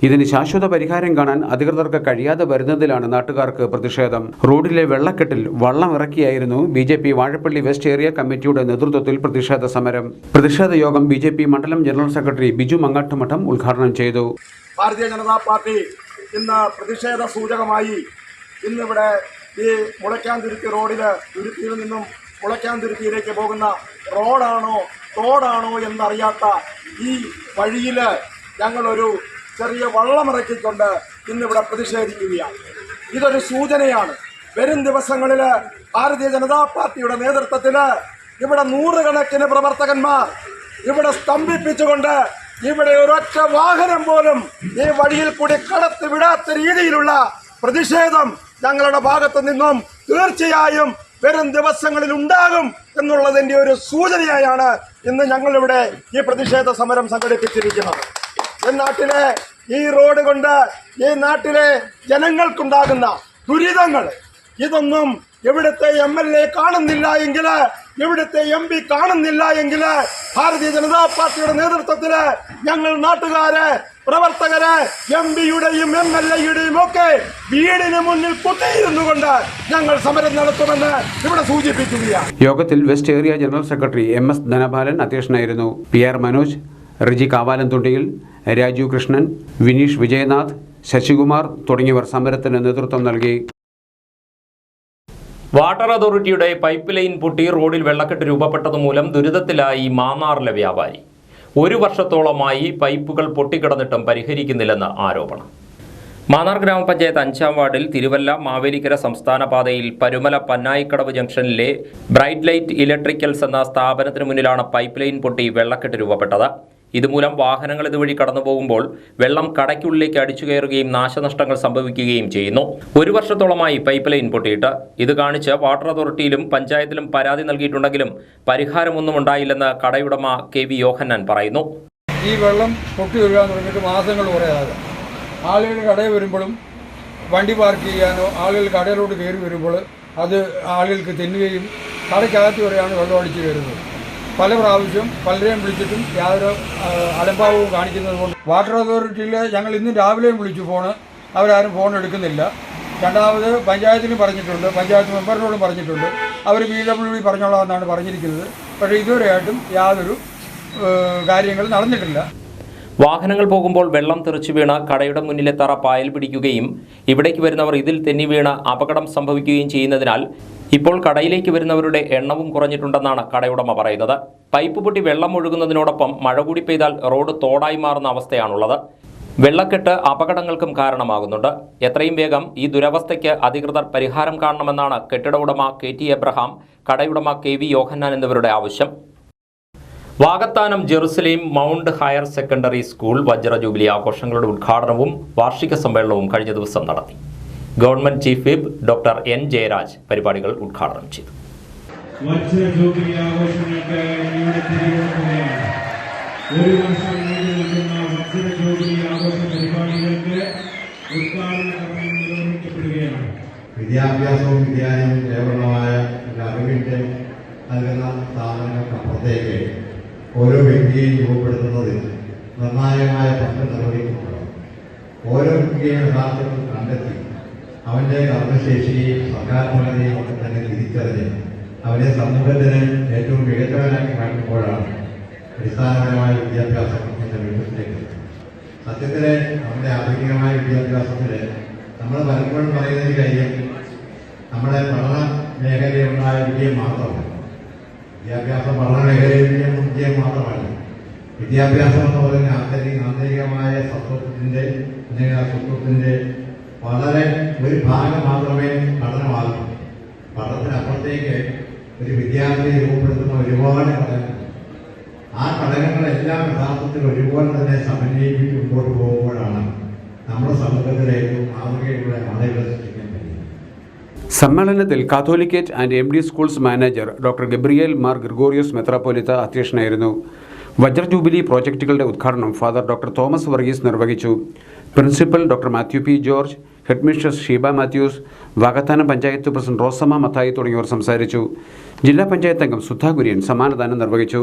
ഇതിന് ശാശ്വത പരിഹാരം കാണാൻ അധികൃതർക്ക് കഴിയാതെ വരുന്നതിലാണ് നാട്ടുകാർക്ക് പ്രതിഷേധം. റോഡിലെ വെള്ളക്കെട്ടിൽ വള്ളം ഇറക്കിയായിരുന്നു BJP വാഴപ്പള്ളി വെസ്റ്റ് ഏരിയ കമ്മിറ്റിയുടെ നേതൃത്വത്തിൽ പ്രതിഷേധ സമരം. പ്രതിഷേധ യോഗം BJP മണ്ഡലം ജനറൽ സെക്രട്ടറി ബിജു മങ്ങാട്ടുമഠം ഉദ്ഘാടനം ചെയ്തു. ഭാരതീയ ജനതാ പാർട്ടി ഇന്ന് പ്രതിഷേധ സൂചകമായി ഇന്നിവിടെ ഈ മുളയ്ക്കാന്തുരുത്തി റോഡില് തുരുത്തിയിൽ നിന്നും മുളയ്ക്കാന്തുരുത്തിയിലേക്ക് പോകുന്ന റോഡാണോ തോടാണോ എന്നറിയാത്ത ഈ വഴിയിൽ ഞങ്ങളൊരു ചെറിയ വള്ളമിറക്കിക്കൊണ്ട് ഇന്നിവിടെ പ്രതിഷേധിക്കുകയാണ്. ഇതൊരു സൂചനയാണ്. വരും ദിവസങ്ങളിൽ ഭാരതീയ ജനതാ പാർട്ടിയുടെ നേതൃത്വത്തിൽ ഇവിടെ 100 കണക്കിന് പ്രവർത്തകന്മാർ ഇവിടെ സ്തംഭിപ്പിച്ചുകൊണ്ട് ഇവിടെ ഒരൊറ്റ വാഹനം പോലും ഈ വഴിയിൽ കൂടി കടത്തി വിടാത്ത രീതിയിലുള്ള പ്രതിഷേധം ഞങ്ങളുടെ ഭാഗത്തു നിന്നും തീർച്ചയായും വരും ദിവസങ്ങളിൽ ഉണ്ടാകും എന്നുള്ളതിന്റെ ഒരു സൂചനയായാണ് ഇന്ന് ഞങ്ങളിവിടെ ഈ പ്രതിഷേധ സമരം സംഘടിപ്പിച്ചിരിക്കുന്നത്. ഈ നാട്ടിലെ ഈ റോഡ് കൊണ്ട് ഈ നാട്ടിലെ ജനങ്ങൾക്കുണ്ടാകുന്ന ദുരിതങ്ങൾ ഇതൊന്നും ഇവിടുത്തെ MLA കാണുന്നില്ല എങ്കിൽ, ഇവിടുത്തെ MP കാണുന്നില്ല എങ്കിൽ, ഭാരതീയ ജനതാ പാർട്ടിയുടെ നേതൃത്വത്തിൽ ഞങ്ങൾ നാട്ടുകാരെ, പ്രവർത്തകരെ, MP-യുടെയും MLA-യുടെയും ഒക്കെ വീടിന് മുന്നിൽ കുത്തിയിരുന്നുകൊണ്ട് ഞങ്ങൾ സമരം നടത്തുമെന്ന് ഇവിടെ സൂചിപ്പിക്കുകയാണ്. യോഗത്തിൽ west area general secretary MS Dhanapalan അധ്യക്ഷനായിരുന്നു. PR മനോജ്, റിജി കാവാലംതുണ്ടിയിൽ, രാജു കൃഷ്ണൻ, വിനീഷ് വിജയനാഥ്, ശശികുമാർ തുടങ്ങിയവർ സമരത്തിന് നേതൃത്വം നൽകി. വാട്ടർ അതോറിറ്റിയുടെ പൈപ്പ് ലൈൻ പൊട്ടി റോഡിൽ വെള്ളക്കെട്ട് രൂപപ്പെട്ടതുമൂലം ദുരിതത്തിലായി മാന്നാറിലെ വ്യാപാരി. 1 വർഷത്തോളമായി പൈപ്പുകൾ പൊട്ടിക്കിടന്നിട്ടും പരിഹരിക്കുന്നില്ലെന്ന് ആരോപണം. മാന്നാർ ഗ്രാമപഞ്ചായത്ത് 5-ാം വാർഡിൽ തിരുവല്ല മാവേലിക്കര സംസ്ഥാന പാതയിൽ പരുമല പന്നായിക്കടവ് ജംഗ്ഷനിലെ ബ്രൈറ്റ് ലൈറ്റ് ഇലക്ട്രിക്കൽസ് എന്ന സ്ഥാപനത്തിന് മുന്നിലാണ് പൈപ്പ് ലൈൻ പൊട്ടി വെള്ളക്കെട്ട് രൂപപ്പെട്ടത്. ഇതുമൂലം വാഹനങ്ങൾ ഇതുവഴി കടന്നു പോകുമ്പോൾ വെള്ളം കടയ്ക്കുള്ളിലേക്ക് അടിച്ചു കയറുകയും നാശനഷ്ടങ്ങൾ സംഭവിക്കുകയും ചെയ്യുന്നു. 1 വർഷത്തോളമായി പൈപ്പ് ലൈൻ പൊട്ടിയിട്ട്. ഇത് കാണിച്ച് വാട്ടർ അതോറിറ്റിയിലും പഞ്ചായത്തിലും പരാതി നൽകിയിട്ടുണ്ടെങ്കിലും പരിഹാരമൊന്നും ഉണ്ടായില്ലെന്ന് കടയുടമ KV യോഹന്നാൻ പറയുന്നു. ഈ വെള്ളം പൊട്ടി വരിക തുടങ്ങിയിട്ട് മാസങ്ങൾ കുറയാതെ ആളുകൾ കടയിൽ വരുമ്പോഴും വണ്ടി പാർക്ക് ചെയ്യാനോ ആളുകൾ കടയിലോട്ട് കയറി വരുമ്പോൾ അത് ആളുകൾക്ക് തെന്നുകയും കടയ്ക്കകത്ത് വരെയാണ് വെള്ളം അടിച്ചു കയറുന്നത്. പല പ്രാവശ്യം പലരെയും വിളിച്ചിട്ടും യാതൊരു അലംഭാവവും കാണിക്കുന്നത് കൊണ്ട് വാട്ടർ അതോറിറ്റിയിൽ ഞങ്ങൾ ഇന്ന് രാവിലെയും വിളിച്ചു ഫോണ്, അവരാരും ഫോൺ എടുക്കുന്നില്ല. രണ്ടാമത് പഞ്ചായത്തിന് പറഞ്ഞിട്ടുണ്ട്, പഞ്ചായത്ത് മെമ്പറിനോടും പറഞ്ഞിട്ടുണ്ട്, അവർ PWD പറഞ്ഞോളാമെന്നാണ് പറഞ്ഞിരിക്കുന്നത്. പക്ഷേ ഇതുവരെയായിട്ടും യാതൊരു കാര്യങ്ങൾ നടന്നിട്ടില്ല. വാഹനങ്ങൾ പോകുമ്പോൾ വെള്ളം തെറിച്ചു വീണ് കടയുടെ മുന്നിലെ തറ പായൽ പിടിക്കുകയും ഇവിടേക്ക് വരുന്നവർ ഇതിൽ തെന്നി വീണ് അപകടം സംഭവിക്കുകയും ചെയ്യുന്നതിനാൽ ഇപ്പോൾ കടയിലേക്ക് വരുന്നവരുടെ എണ്ണവും കുറഞ്ഞിട്ടുണ്ടെന്നാണ് കടയുടമ പറയുന്നത്. പൈപ്പ് പൊട്ടി വെള്ളം ഒഴുകുന്നതിനോടൊപ്പം മഴ കൂടി പെയ്താൽ റോഡ് തോടായി മാറുന്ന അവസ്ഥയാണുള്ളത്. വെള്ളക്കെട്ട് അപകടങ്ങൾക്കും കാരണമാകുന്നുണ്ട്. എത്രയും വേഗം ഈ ദുരവസ്ഥയ്ക്ക് അധികൃതർ പരിഹാരം കാണണമെന്നാണ് കെട്ടിട ഉടമ KT എബ്രഹാം, കടയുടമ KV യോഹന്നാൻ എന്നിവരുടെ ആവശ്യം. Vakathanam Jerusalem mount higher secondary school വജ്ര ജൂബിലി ആഘോഷങ്ങളുടെ ഉദ്ഘാടനവും വാർഷിക സമ്മേളനവും കഴിഞ്ഞ ദിവസം നടത്തി. Government chief whip doctor N Jayaraj പരിപാടികൾ ഉദ്ഘാടനം ചെയ്തു. വജ്ര ജൂബിലി ആഘോഷങ്ങൾക്ക് ഒരു വർഷം നീണ്ടു നിൽക്കുന്ന വജ്ര ജൂബിലി ആഘോഷ പരിപാടികൾക്ക് ഉദ്ഘാടന കർമ്മം നിർവഹിക്കപ്പെടുകയാണ്. വിദ്യാഭ്യാസവും വിദ്യാലയവും കേവലമായ അറിവിന്റെ നൽകുന്ന സ്ഥാപനങ്ങൾക്കപ്പുറത്തേക്ക് ഓരോ വ്യക്തിയെയും രൂപപ്പെടുത്തുന്നതിൽ നിർണായകമായ പങ്ക് നിർവഹിക്കുന്നുണ്ട്. ഓരോ വ്യക്തിയെയും യഥാർത്ഥത്തിൽ കണ്ടെത്തി അവന്റെ കർമ്മശേഷിയെയും സർഗാത്മകതയും ഒക്കെ തന്നെ തിരിച്ചറിഞ്ഞ് അവനെ സമൂഹത്തിന് ഏറ്റവും മികച്ചവനാക്കി മാറ്റുമ്പോഴാണ് അടിസ്ഥാനപരമായ വിദ്യാഭ്യാസം എന്ന വീട്ടിലേക്ക്. സത്യത്തിലെ നമ്മുടെ ആധുനികമായ വിദ്യാഭ്യാസത്തില് നമ്മൾ പലപ്പോഴും പറയുന്നൊരു കാര്യം നമ്മുടെ പഠന മേഖലയിലുണ്ടായ വിജയം മാത്രമല്ല. വിദ്യാഭ്യാസം പഠന മേഖലയിലെ വിജയം മാത്രമല്ല. വിദ്യാഭ്യാസം എന്ന് പറയുന്ന ആന്തരികമായ സ്വത്വത്തിന്റെ വളരെ ഒരു ഭാഗം മാത്രമേ പഠനമാകൂ. പഠനത്തിനപ്പുറത്തേക്ക് ഒരു വിദ്യാർത്ഥിയെ രൂപപ്പെടുത്തുന്ന ഒരുപാട് ഘടകങ്ങൾ, ആ ഘടകങ്ങളെല്ലാം യഥാർത്ഥത്തിൽ ഒരുപോലെ തന്നെ സമന്വയിപ്പിച്ച് മുമ്പോട്ട് പോകുമ്പോഴാണ് നമ്മുടെ സമൂഹത്തിലെ ഏറ്റവും മാതൃകയുള്ള ആളുകളെ സൃഷ്ടിക്കാൻ കഴിയും. സമ്മേളനത്തിൽ catholicate and MD schools manager doctor Gabriel Mar Gregorios മെത്രാപ്പോലിത്ത അധ്യക്ഷനായിരുന്നു. വജ്ര ജൂബിലി പ്രോജക്റ്റുകളുടെ ഉദ്ഘാടനം ഫാദർ ഡോക്ടർ തോമസ് വർഗീസ് നിർവഹിച്ചു. Principal doctor Mathew P George, headmistress Sheeba Mathews, Vakathanam panchayat president Rosamma Mathai തുടങ്ങിയവർ സംസാരിച്ചു. ജില്ലാ പഞ്ചായത്ത് അംഗം സുധാ കുര്യൻ സമ്മാനദാനം നിർവഹിച്ചു.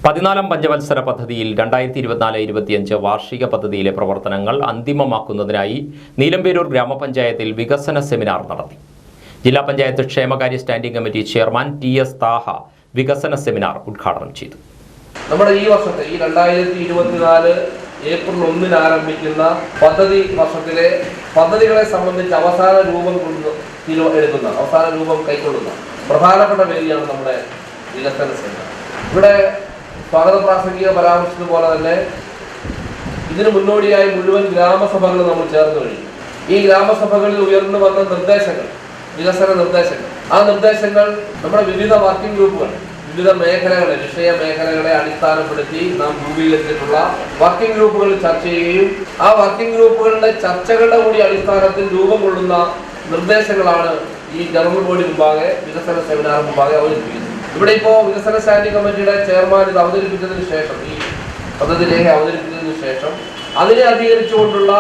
14ാം പഞ്ചവത്സര പദ്ധതിയിൽ 2024-25 വാർഷിക പദ്ധതിയിലെ പ്രവർത്തനങ്ങൾ അന്തിമമാക്കുന്നതിനായി നീലമ്പേരൂർ ഗ്രാമപഞ്ചായത്തിൽ വികസന സെമിനാർ നടത്തി. ജില്ലാ പഞ്ചായത്ത് ക്ഷേമകാര്യ standing committee chairman TS Taha വികസന സെമിനാർ ഉദ്ഘാടനം ചെയ്തു. നമ്മുടെ ഈ വർഷത്തെ 2024 ഏപ്രിൽ 1 ആരംഭിക്കുന്ന പദ്ധതി വർഷത്തിലെ പദ്ധതികളെ സംബന്ധിച്ച് അവസാന രൂപം കൈക്കൊള്ളുന്ന പ്രധാനപ്പെട്ട വേദിയാണ് നമ്മുടെ വികസന സെമിനാർ. ഇവിടെ സ്വാഗത പ്രാസംഗിക പരാമർശിച്ചതുപോലെ തന്നെ ഇതിനു മുന്നോടിയായി മുഴുവൻ ഗ്രാമസഭകൾ നമ്മൾ ചേർന്ന് കഴിഞ്ഞു. ഈ ഗ്രാമസഭകളിൽ ഉയർന്നു വന്ന നിർദ്ദേശങ്ങൾ, വികസന നിർദ്ദേശങ്ങൾ, ആ നിർദ്ദേശങ്ങൾ നമ്മുടെ വിവിധ വർക്കിംഗ് ഗ്രൂപ്പുകൾ, വിവിധ മേഖലകളെ, വിഷയ മേഖലകളെ അടിസ്ഥാനപ്പെടുത്തി നാം രൂപീകരിച്ചിട്ടുള്ള വർക്കിംഗ് ഗ്രൂപ്പുകൾ ചർച്ച ചെയ്യുകയും ആ വർക്കിംഗ് ഗ്രൂപ്പുകളുടെ ചർച്ചകളുടെ കൂടി അടിസ്ഥാനത്തിൽ രൂപം കൊള്ളുന്ന നിർദ്ദേശങ്ങളാണ് ഈ ജനറൽ ബോഡി മുമ്പാകെ, വികസന സെമിനാർ മുമ്പാകെ അവതരിപ്പിക്കുന്നത്. ഇവിടെ ഇപ്പോൾ വികസന സ്റ്റാൻഡിംഗ് കമ്മിറ്റിയുടെ ചെയർമാൻ ഇത് അവതരിപ്പിച്ചതിന് ശേഷം, ഈ പദ്ധതി രേഖ അവതരിപ്പിച്ചതിന് ശേഷം അതിനെ അധികരിച്ചുകൊണ്ടുള്ള,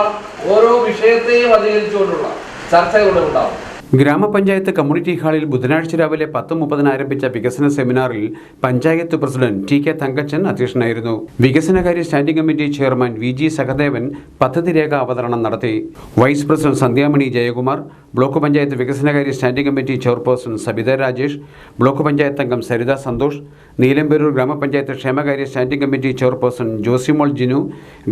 ഓരോ വിഷയത്തെയും അധികരിച്ചുകൊണ്ടുള്ള ചർച്ചകൾ ഉണ്ടാവും. ഗ്രാമപഞ്ചായത്ത് കമ്മ്യൂണിറ്റി ഹാളിൽ ബുധനാഴ്ച രാവിലെ 10:30 ആരംഭിച്ച വികസന സെമിനാറിൽ പഞ്ചായത്ത് പ്രസിഡന്റ് ടി.കെ. തങ്കച്ചൻ അധ്യക്ഷനായിരുന്നു. വികസനകാര്യ standing committee chairman VG. Sahadevan പദ്ധതി രേഖ അവതരണം നടത്തി. വൈസ് പ്രസിഡന്റ് സന്ധ്യാമണി ജയകുമാർ, ബ്ലോക്ക് പഞ്ചായത്ത് വികസനകാര്യ standing committee chairperson Sabitha Rajesh, block panchayat അംഗം സരിത സന്തോഷ്, നീലമ്പേരൂർ ഗ്രാമപഞ്ചായത്ത് ക്ഷേമകാര്യ standing committee chairperson Josimol Jinu,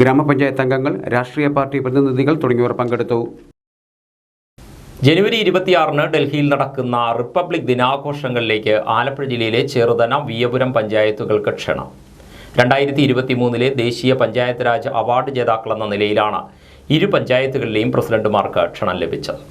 ഗ്രാമപഞ്ചായത്ത് അംഗങ്ങൾ, രാഷ്ട്രീയ പാർട്ടി പ്രതിനിധികൾ തുടങ്ങിയവർ പങ്കെടുത്തു. ജനുവരി 26 ഡൽഹിയിൽ നടക്കുന്ന റിപ്പബ്ലിക് ദിനാഘോഷങ്ങളിലേക്ക് ആലപ്പുഴ ജില്ലയിലെ ചെറുതന, വിയ്യപുരം പഞ്ചായത്തുകൾക്ക് ക്ഷണം. 2023 ദേശീയ പഞ്ചായത്ത് രാജ് അവാർഡ് ജേതാക്കളെന്ന നിലയിലാണ് ഇരു പഞ്ചായത്തുകളിലെയും പ്രസിഡന്റുമാർക്ക് ക്ഷണം ലഭിച്ചത്.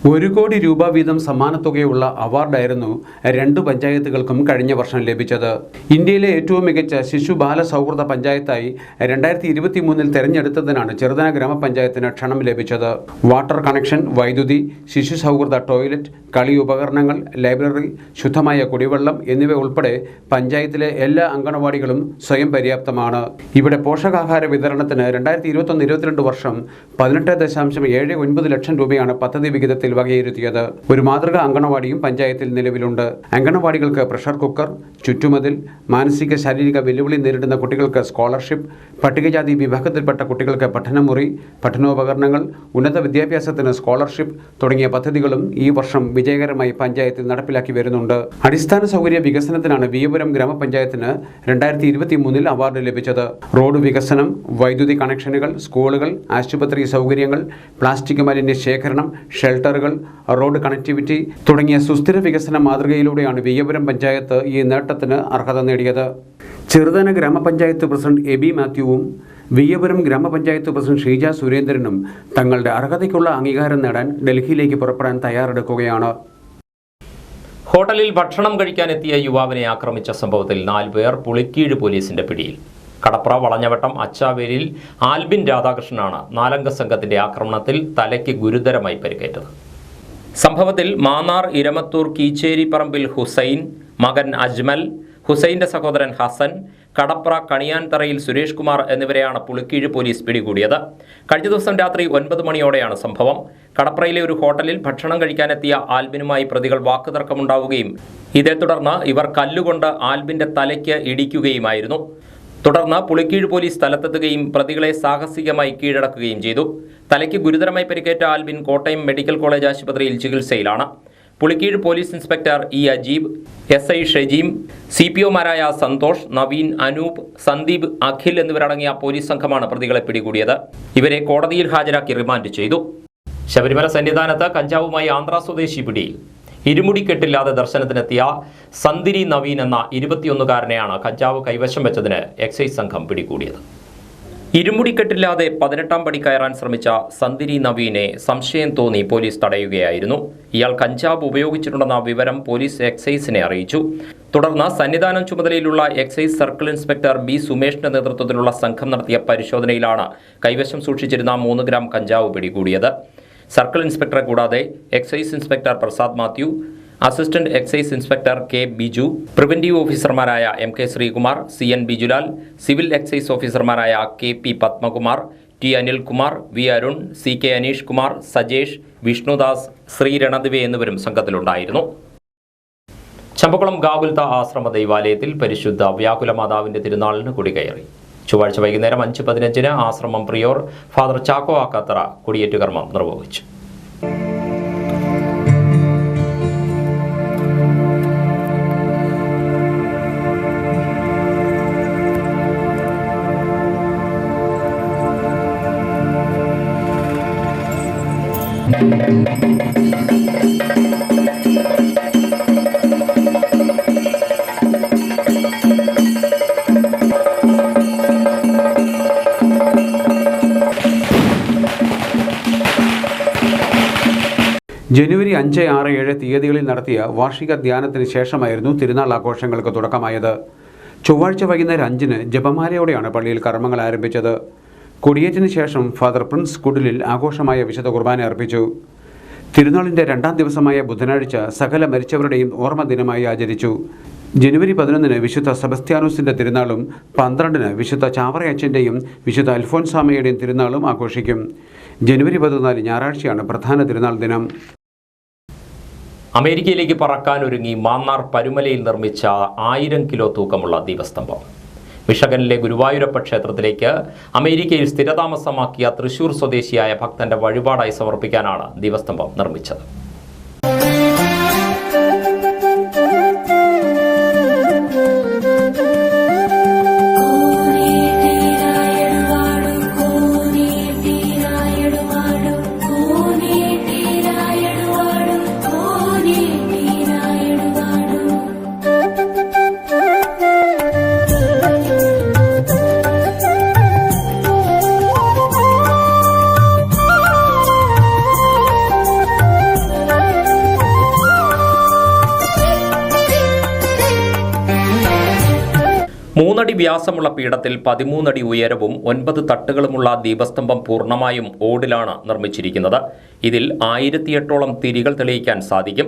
1 കോടി രൂപ വീതം സമ്മാനത്തുകയുള്ള അവാർഡായിരുന്നു 2 പഞ്ചായത്തുകൾക്കും കഴിഞ്ഞ വർഷം ലഭിച്ചത്. ഇന്ത്യയിലെ ഏറ്റവും മികച്ച ശിശു ബാല സൗഹൃദ പഞ്ചായത്തായി 2023 തെരഞ്ഞെടുത്തതിനാണ് ചെറുതന ഗ്രാമപഞ്ചായത്തിന് ക്ഷണം ലഭിച്ചത്. വാട്ടർ കണക്ഷൻ, വൈദ്യുതി, ശിശു സൗഹൃദ ടോയ്ലറ്റ്, കളി ഉപകരണങ്ങൾ, ലൈബ്രറി, ശുദ്ധമായ കുടിവെള്ളം എന്നിവ ഉൾപ്പെടെ പഞ്ചായത്തിലെ എല്ലാ അങ്കണവാടികളും സ്വയം പര്യാപ്തമാണ്. ഇവിടെ പോഷകാഹാര വിതരണത്തിന് 2021-22 വർഷം 18.79 ലക്ഷം രൂപയാണ് പദ്ധതി വിഹിതത്തിൽ വകയിരുത്തിയത്. ഒരു മാതൃക അങ്കണവാടിയും പഞ്ചായത്തിൽ നിലവിലുണ്ട്. അങ്കണവാടികൾക്ക് പ്രഷർ കുക്കർ, ചുറ്റുമതിൽ, മാനസിക ശാരീരിക വെല്ലുവിളി നേരിടുന്ന കുട്ടികൾക്ക് സ്കോളർഷിപ്പ്, പട്ടികജാതി വിഭാഗത്തിൽപ്പെട്ട കുട്ടികൾക്ക് പഠനമുറി, പഠനോപകരണങ്ങൾ, ഉന്നത വിദ്യാഭ്യാസത്തിന് സ്കോളർഷിപ്പ് തുടങ്ങിയ പദ്ധതികളും ഈ വർഷം വിജയകരമായി പഞ്ചായത്തിൽ നടപ്പിലാക്കി വരുന്നുണ്ട്. അടിസ്ഥാന സൗകര്യ വികസനത്തിനാണ് വിയ്യപുരം ഗ്രാമപഞ്ചായത്തിന് 2023 അവാർഡ് ലഭിച്ചത്. റോഡ് വികസനം, വൈദ്യുതി കണക്ഷനുകൾ, സ്കൂളുകൾ, ആശുപത്രി സൗകര്യങ്ങൾ, പ്ലാസ്റ്റിക് മാലിന്യ ശേഖരണം, ഷെൽട്ടറുകൾ, റോഡ് കണക്ടിവിറ്റി തുടങ്ങിയ സുസ്ഥിര വികസന മാതൃകയിലൂടെയാണ് വിയ്യപുരം പഞ്ചായത്ത് ഈ നേട്ടത്തിന് അർഹത നേടിയത്. ചെറുതന ഗ്രാമപഞ്ചായത്ത് പ്രസിഡന്റ് എബി മാത്യുവും വിയ്യപുരം ഗ്രാമപഞ്ചായത്ത് പ്രസിഡന്റ് ഷീജ സുരേന്ദ്രനും തങ്ങളുടെ അർഹതയ്ക്കുള്ള അംഗീകാരം നേടാൻ ഡൽഹിയിലേക്ക് പുറപ്പെടാൻ തയ്യാറെടുക്കുകയാണ്. ഹോട്ടലിൽ ഭക്ഷണം കഴിക്കാനെത്തിയ യുവാവിനെ ആക്രമിച്ച സംഭവത്തിൽ 4 പേർ പുളിക്കീഴ് പോലീസിന്റെ പിടിയിൽ. കടപ്ര വളഞ്ഞവട്ടം അച്ചാവേലിൽ ആൽബിൻ രാധാകൃഷ്ണനാണ് 4-അംഗ സംഘത്തിന്റെ ആക്രമണത്തിൽ തലയ്ക്ക് ഗുരുതരമായി പരിക്കേറ്റത്. സംഭവത്തിൽ മാന്നാർ ഇരമത്തൂർ കീച്ചേരി പറമ്പിൽ ഹുസൈൻ, മകൻ അജ്മൽ, ഹുസൈന്റെ സഹോദരൻ ഹസൻ, കടപ്ര കണിയാൻതറയിൽ സുരേഷ് കുമാർ എന്നിവരെയാണ് പുളിക്കീഴ് പോലീസ് പിടികൂടിയത്. കഴിഞ്ഞ ദിവസം രാത്രി 9 മണിയോടെയാണ് സംഭവം. കടപ്രയിലെ ഒരു ഹോട്ടലിൽ ഭക്ഷണം കഴിക്കാനെത്തിയ ആൽബിനുമായി പ്രതികൾ വാക്കുതർക്കമുണ്ടാവുകയും ഇതേ തുടർന്ന് ഇവർ കല്ലുകൊണ്ട് ആൽബിന്റെ തലയ്ക്ക് ഇടിക്കുകയുമായിരുന്നു. തുടർന്ന് പുളിക്കീഴ് പോലീസ് സ്ഥലത്തെത്തുകയും പ്രതികളെ സാഹസികമായി കീഴടക്കുകയും ചെയ്തു. തലയ്ക്ക് ഗുരുതരമായി പരിക്കേറ്റ ആൽബിൻ കോട്ടയം മെഡിക്കൽ കോളേജ് ആശുപത്രിയിൽ ചികിത്സയിലാണ്. പുളിക്കീഴ് police inspector E Ajeeb, SI Shejeem, CPOമാരായ സന്തോഷ്, നവീൻ, അനൂപ്, സന്ദീപ്, അഖിൽ എന്നിവരടങ്ങിയ പോലീസ് സംഘമാണ് പ്രതികളെ പിടികൂടിയത്. ഇവരെ കോടതിയിൽ ഹാജരാക്കി റിമാൻഡ് ചെയ്തു. ശബരിമല സന്നിധാനത്ത് കഞ്ചാവുമായി ആന്ധ്ര സ്വദേശി പിടിയിൽ. ഇരുമുടിക്കെട്ടില്ലാതെ ദർശനത്തിനെത്തിയ സന്ദിരി നവീൻ എന്ന 21-കാരനെയാണ് കഞ്ചാവ് കൈവശം വെച്ചതിന് എക്സൈസ് സംഘം പിടികൂടിയത്. ഇരുമുടിക്കെട്ടില്ലാതെ 18-ാം പടി കയറാൻ ശ്രമിച്ച സന്ദിരി നവീനെ സംശയം തോന്നി പോലീസ് തടയുകയായിരുന്നു. ഇയാൾ കഞ്ചാവ് ഉപയോഗിച്ചിട്ടുണ്ടെന്ന വിവരം പോലീസ് എക്സൈസിനെ അറിയിച്ചു. തുടർന്ന് സന്നിധാനം ചുമതലയിലുള്ള എക്സൈസ് സർക്കിൾ ഇൻസ്പെക്ടർ ബി സുമേഷിന്റെ നേതൃത്വത്തിലുള്ള സംഘം നടത്തിയ പരിശോധനയിലാണ് കൈവശം സൂക്ഷിച്ചിരുന്ന 3 ഗ്രാം കഞ്ചാവ് പിടികൂടിയത്. സർക്കിൾ ഇൻസ്പെക്ടറെ കൂടാതെ excise inspector Prasad Mathew, assistant excise inspector K Biju, preventive ഓഫീസർമാരായ MK Sreekumar, CN Bijulal, civil excise ഓഫീസർമാരായ KP Padmakumar, T Anilkumar, V Arun, CK Aneesh Kumar, Sajesh, Vishnudas, Sree Ranadive എന്നിവരും സംഘത്തിലുണ്ടായിരുന്നു. ചമ്പക്കുളം ഗാകുൽത്ത ആശ്രമ ദൈവാലയത്തിൽ പരിശുദ്ധ വ്യാകുല മാതാവിന്റെ തിരുനാളിന് കൊടികയറി. ചൊവ്വാഴ്ച വൈകുന്നേരം 5:15 ആശ്രമം പ്രിയോർ ഫാദർ ചാക്കോ ആക്കാത്തറ കൊടിയേറ്റുകർമ്മം നിർവഹിച്ചു. ജനുവരി 5, 6, 7 തീയതികളിൽ നടത്തിയ വാർഷിക ധ്യാനത്തിന് ശേഷമായിരുന്നു തിരുനാൾ ആഘോഷങ്ങൾക്ക് തുടക്കമായത്. ചൊവ്വാഴ്ച വൈകുന്നേരം 5-ന് ജപമാലയോടെയാണ് പള്ളിയിൽ കർമ്മങ്ങൾ ആരംഭിച്ചത്. കൊടിയേറ്റിന് ശേഷം ഫാദർ പ്രിൻസ് കുടിലിൽ ആഘോഷമായ വിശുദ്ധ കുർബാന അർപ്പിച്ചു. തിരുനാളിൻ്റെ 2ാം ദിവസമായ ബുധനാഴ്ച സകല മരിച്ചവരുടെയും ഓർമ്മ ദിനമായി ആചരിച്ചു. ജനുവരി 11-ന് വിശുദ്ധ സെബസ്ത്യാനോസിൻ്റെ തിരുനാളും 12-ന് വിശുദ്ധ ചാവറയച്ചൻ്റെയും വിശുദ്ധ അൽഫോൻസാമയുടെയും തിരുനാളും ആഘോഷിക്കും. ജനുവരി 14 ഞായറാഴ്ചയാണ് പ്രധാന തിരുനാൾ ദിനം. അമേരിക്കയിലേക്ക് പറക്കാനൊരുങ്ങി മാന്നാർ പരുമലയിൽ നിർമ്മിച്ച 1000 കിലോ തൂക്കമുള്ള ദീപസ്തംഭം. മിഷഗനിലെ ഗുരുവായൂരപ്പ ക്ഷേത്രത്തിലേക്ക് അമേരിക്കയിൽ സ്ഥിരതാമസമാക്കിയ തൃശൂർ സ്വദേശിയായ ഭക്തന്റെ വഴിപാടായി സമർപ്പിക്കാനാണ് ദീപസ്തംഭം നിർമ്മിച്ചത്. മൂന്നടി വ്യാസമുള്ള പീഠത്തിൽ 13 അടി ഉയരവും 9 തട്ടുകളുമുള്ള ദീപസ്തംഭം പൂർണ്ണമായും ഓടിലാണ് നിർമ്മിച്ചിരിക്കുന്നത്. ഇതിൽ 1008ഓളം തിരികൾ തെളിയിക്കാൻ സാധിക്കും.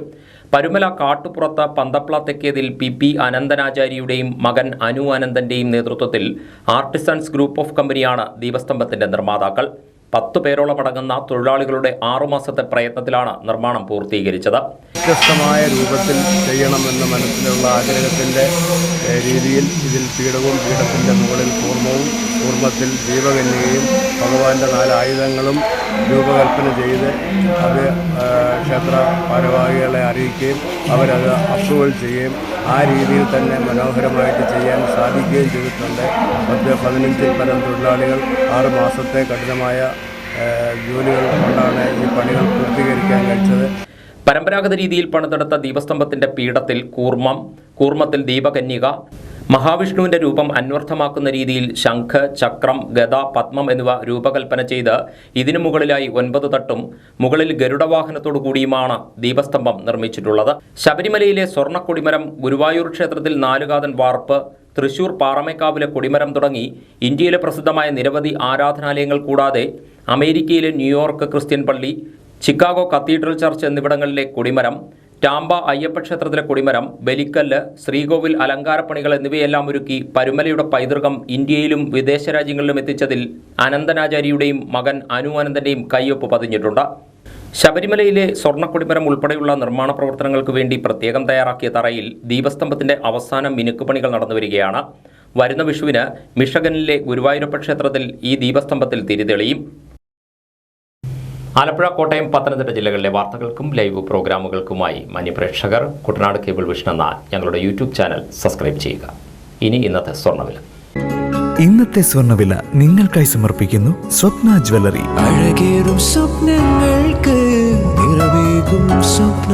പരുമല കാട്ടുപുറത്ത് പന്തപ്ല തെക്കേതിൽ പി അനന്തനാചാര്യയുടെയും മകൻ അനു അനന്തന്റെയും നേതൃത്വത്തിൽ ആർട്ടിസൻസ് ഗ്രൂപ്പ് ഓഫ് കമ്പനിയാണ് ദീപസ്തംഭത്തിന്റെ നിർമ്മാതാക്കൾ. 10 പേരോളം അടങ്ങുന്ന തൊഴിലാളികളുടെ 6 മാസത്തെ പ്രയത്നത്തിലാണ് നിർമ്മാണം പൂർത്തീകരിച്ചത്. വ്യത്യസ്തമായ രൂപത്തിൽ ചെയ്യണമെന്ന മനസ്സിലുള്ള ആഗ്രഹത്തിൻ്റെ രീതിയിൽ ഇതിൽ പീഠവും പീഠത്തിൻ്റെ മുകളിൽ കൂർമ്മത്തിൽ ദീപകന്യകയും ഭഗവാന്റെ 4 ആയുധങ്ങളും രൂപകൽപ്പന ചെയ്ത് അത് ക്ഷേത്ര ഭാരവാഹികളെ അറിയിക്കുകയും അവരത് അപ്രൂവൽ ചെയ്യുകയും ആ രീതിയിൽ തന്നെ മനോഹരമായിട്ട് ചെയ്യാൻ സാധിക്കുകയും ചെയ്തിട്ടുണ്ട്. 15-ൽ പരം തൊഴിലാളികൾ 6 മാസത്തെ കഠിനമായ ജോലികൾ കൊണ്ടാണ് ഈ പണികൾ പൂർത്തീകരിക്കാൻ കഴിച്ചത്. പരമ്പരാഗത രീതിയിൽ പണിതെടുത്ത ദീപസ്തംഭത്തിന്റെ പീഠത്തിൽ കൂർമ്മത്തിൽ ദീപകന്യക, മഹാവിഷ്ണുവിന്റെ രൂപം അന്വർത്ഥമാക്കുന്ന രീതിയിൽ ശംഖ്, ചക്രം, ഗദ, പത്മം എന്നിവ രൂപകൽപ്പന ചെയ്ത് ഇതിനു മുകളിലായി 9 തട്ടും മുകളിൽ ഗരുഡവാഹനത്തോടു കൂടിയുമാണ് ദീപസ്തംഭം നിർമ്മിച്ചിട്ടുള്ളത്. ശബരിമലയിലെ സ്വർണ്ണ കൊടിമരം, ഗുരുവായൂർ ക്ഷേത്രത്തിൽ 4 കാതൻ വാർപ്പ്, തൃശൂർ പാറമേക്കാവിലെ കൊടിമരം തുടങ്ങി ഇന്ത്യയിലെ പ്രസിദ്ധമായ നിരവധി ആരാധനാലയങ്ങൾ കൂടാതെ അമേരിക്കയിലെ ന്യൂയോർക്ക് ക്രിസ്ത്യൻ പള്ളി, ചിക്കാഗോ കത്തീഡ്രൽ ചർച്ച് എന്നിവിടങ്ങളിലെ കൊടിമരം, ടാമ്പ അയ്യപ്പ ക്ഷേത്രത്തിലെ കൊടിമരം, ബലിക്കല്ല്, ശ്രീകോവിൽ അലങ്കാരപ്പണികൾ എന്നിവയെല്ലാം ഒരുക്കി പരുമലയുടെ പൈതൃകം ഇന്ത്യയിലും വിദേശ രാജ്യങ്ങളിലും എത്തിച്ചതിൽ അനന്തനാചാര്യയുടെയും മകൻ അനു അനന്തന്റെയും കയ്യൊപ്പ് പതിഞ്ഞിട്ടുണ്ട്. ശബരിമലയിലെ സ്വർണ്ണക്കൊടിമരം ഉൾപ്പെടെയുള്ള നിർമ്മാണ പ്രവർത്തനങ്ങൾക്ക് വേണ്ടി പ്രത്യേകം തയ്യാറാക്കിയ തറയിൽ ദീപസ്തംഭത്തിന്റെ അവസാന മിനുക്കുപണികൾ നടന്നുവരികയാണ്. വരുന്ന വിഷുവിന് മിഷഗനിലെ ഗുരുവായൂരപ്പ ക്ഷേത്രത്തിൽ ഈ ദീപസ്തംഭത്തിൽ തിരിതെളിയും. ആലപ്പുഴ, കോട്ടയം, പത്തനംതിട്ട ജില്ലകളിലെ വാർത്തകൾക്കും ലൈവ് പ്രോഗ്രാമുകൾക്കുമായി മാന്യപ്രേക്ഷകർ കുട്ടനാട് കേബിൾ വിഷൻ എന്ന ഞങ്ങളുടെ യൂട്യൂബ് ചാനൽ സബ്സ്ക്രൈബ് ചെയ്യുക. ഇനി ഇന്നത്തെ സ്വർണ്ണവില. ഇന്നത്തെ സ്വർണ്ണവില നിങ്ങൾക്കായി സമർപ്പിക്കുന്നു സ്വപ്ന ജ്വല്ലറി. അഴകേറും സ്വപ്നങ്ങൾക്ക് നിറവേകും സ്വപ്ന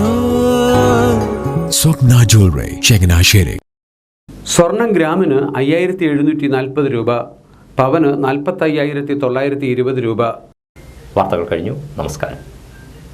ജ്വല്ലറി, ചങ്ങനാശ്ശേരി. സ്വർണം ഗ്രാമിന് 5740 രൂപ, പവന് 45,920 രൂപ. വാർത്തകൾ കഴിഞ്ഞു. നമസ്കാരം.